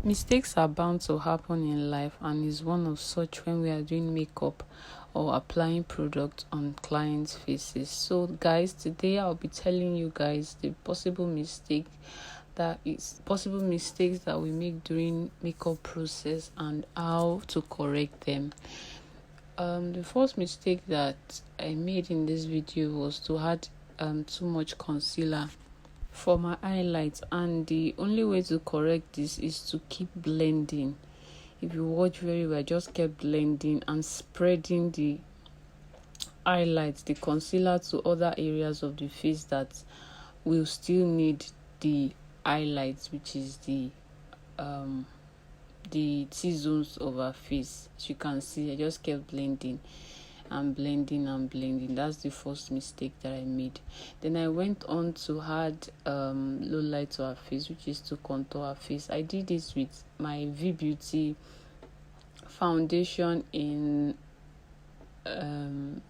Mistakes are bound to happen in life, and is one of such when we are doing makeup or applying product on clients' faces. So guys, today I'll be telling you guys the possible mistakes that we make during makeup process and how to correct them. The first mistake that I made in this video was to add too much concealer for my highlights, and the only way to correct this is to keep blending. If you watch very well, I just kept blending and spreading the highlights, the concealer, to other areas of the face that will still need the highlights, which is the T-zones of our face. As you can see, I just kept blending and blending. That's the first mistake that I made. Then I went on to add low light to our face, which is to contour our face. I did this with my veebeauty foundation in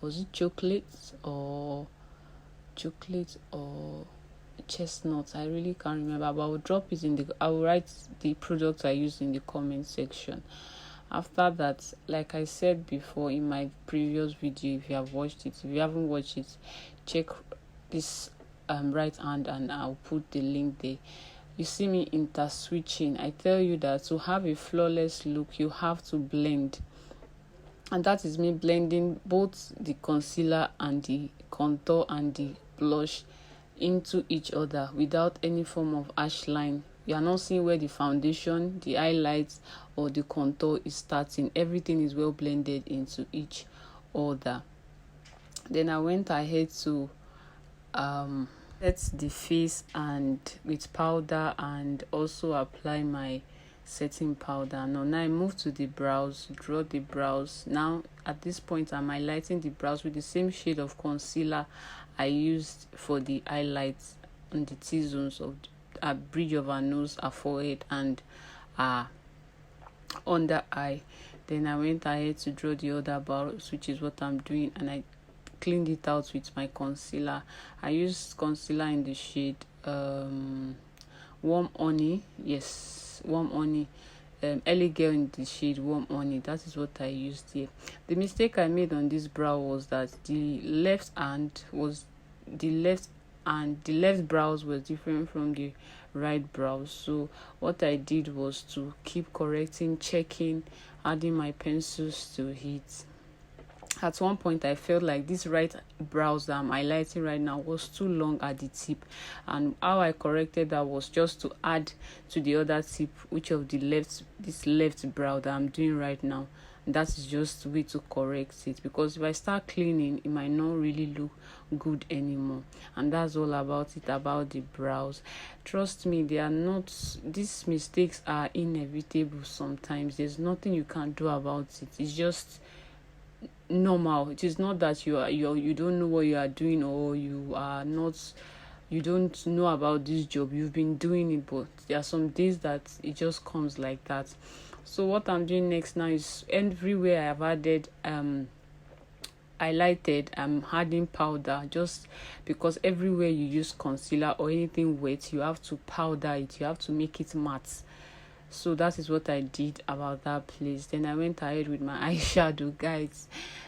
was it chocolate or chestnut? I really can't remember, but I will write the product I used in the comment section. After that, like I said before in my previous video, if you have watched it, if you haven't watched it, check this right hand and I'll put the link there. You see me switching. I tell you that to have a flawless look, you have to blend, and that is me blending both the concealer and the contour and the blush into each other without any form of harsh line. You are not seeing where the foundation, the highlights, or the contour is starting. Everything is well blended into each other. Then I went ahead to set the face and with powder, and also apply my setting powder. Now I move to the brows, draw the brows. Now at this point I'm highlighting the brows with the same shade of concealer I used for the highlights on the T-zones of a bridge of our nose, our forehead, and under eye. Then I went ahead to draw the other brows, which is what I'm doing, and I cleaned it out with my concealer. I used concealer in the shade warm honey. Yes, warm honey. Early Girl in the shade warm honey. That is what I used here. The mistake I made on this brow was that the left brows were different from the right brows. So what I did was to keep correcting, checking, adding my pencils to it. At one point I felt like this right brows that I'm highlighting right now was too long at the tip, and how I corrected that was just to add to the other tip, which of this left brow that I'm doing right now. That is just the way to correct it, because if I start cleaning, it might not really look good anymore. And that's all about the brows. Trust me, these mistakes are inevitable sometimes. There's nothing you can do about it. It's just normal. It is not that you don't know what you are doing, or you don't know about this job. You've been doing it, but there are some days that it just comes like that. So what I'm doing next now is everywhere I have added highlighted, I'm adding powder, just because everywhere you use concealer or anything wet, you have to powder it, you have to make it matte. So that is what I did about that place. Then I went ahead with my eyeshadow, guys.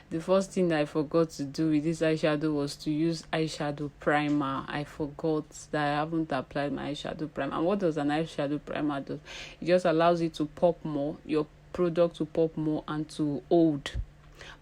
The first thing that I forgot to do with this eyeshadow was to use eyeshadow primer. I forgot that I haven't applied my eyeshadow primer. And what does an eyeshadow primer do? It just allows it to pop more, your product to pop more and to hold.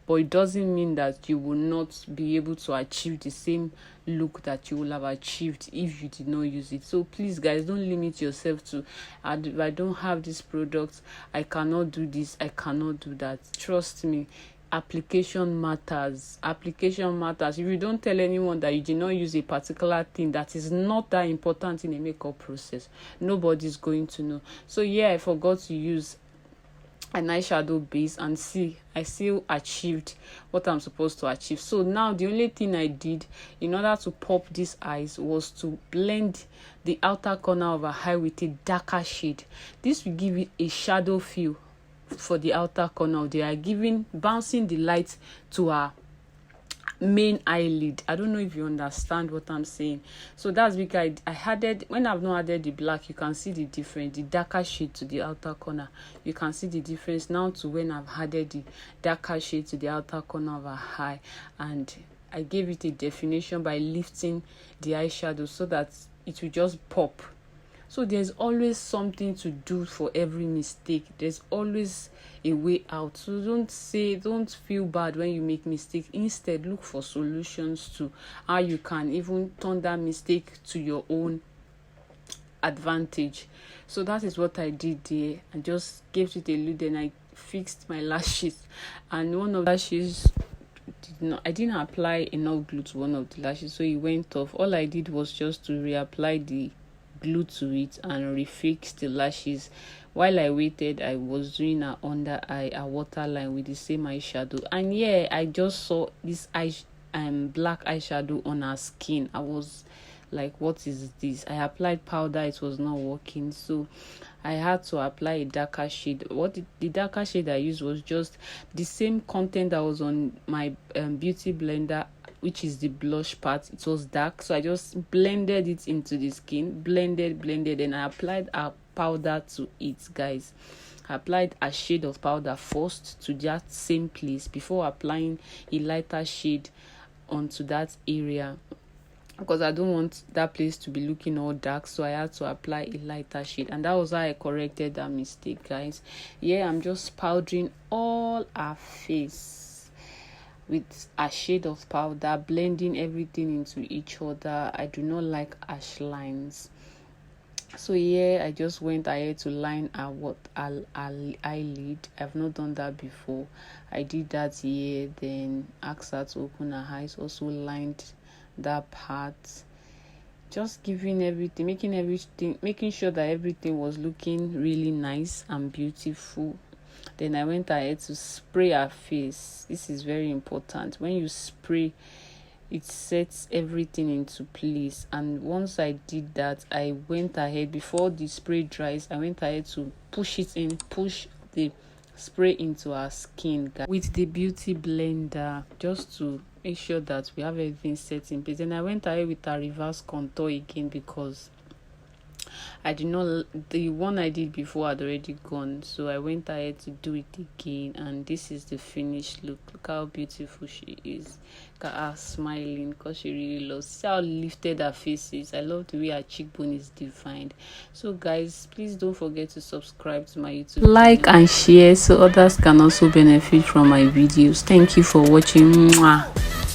But it doesn't mean that you will not be able to achieve the same look that you will have achieved if you did not use it. So please guys, don't limit yourself to if I don't have this product, I cannot do this, I cannot do that. Trust me, application matters. If you don't tell anyone that you did not use a particular thing that is not that important in a makeup process, nobody's going to know. So yeah, I forgot to use an eyeshadow base, and see, I still achieved what I'm supposed to achieve. So now the only thing I did in order to pop these eyes was to blend the outer corner of her eye with a darker shade. This will give it a shadow feel for the outer corner of the eye, bouncing the light to her main eyelid. I don't know if you understand what I'm saying. So that's because I added, when I've not added the black, you can see the difference, the darker shade to the outer corner. You can see the difference now to when I've added the darker shade to the outer corner of her eye. And I gave it a definition by lifting the eyeshadow so that it will just pop. So there's always something to do for every mistake. There's always a way out. So don't feel bad when you make mistakes. Instead, look for solutions to how you can even turn that mistake to your own advantage. So that is what I did there. I just gave it a look, and I fixed my lashes. And one of the lashes, I didn't apply enough glue to one of the lashes, so it went off. All I did was just to reapply the glue to it and refix the lashes. While I waited, I was doing her under eye, a waterline with the same eyeshadow. And yeah, I just saw this black eyeshadow on her skin. I was like, what is this? I applied powder, it was not working, so I had to apply a darker shade. The darker shade I used was just the same content that was on my beauty blender, which is the blush part. It was dark, so I just blended it into the skin, blended, and I applied a powder to it, guys. I applied a shade of powder first to that same place before applying a lighter shade onto that area, because I don't want that place to be looking all dark. So I had to apply a lighter shade, and that was how I corrected that mistake, guys. Yeah, I'm just powdering all her face with a shade of powder, blending everything into each other. I do not like harsh lines, so yeah, I just went ahead to line her eyelid. I've not done that before. I did that here, then asked her to open her eyes, also lined that part, just giving everything, making sure that everything was looking really nice and beautiful. Then I went ahead to spray her face. This is very important. When you spray, it sets everything into place. And once I did that, I went ahead, before the spray dries, I went ahead to push the spray into our skin, guys, with the beauty blender, just to make sure that we have everything set in place. And I went ahead with a reverse contour again, because I did not, the one I did before had already gone, so I went ahead to do it again. And this is the finished look. Look how beautiful she is. Look at her smiling, because she really loves. See how lifted her face is. I love the way her cheekbone is defined. So guys, please don't forget to subscribe to my YouTube, like and share, so others can also benefit from my videos. Thank you for watching. Mwah.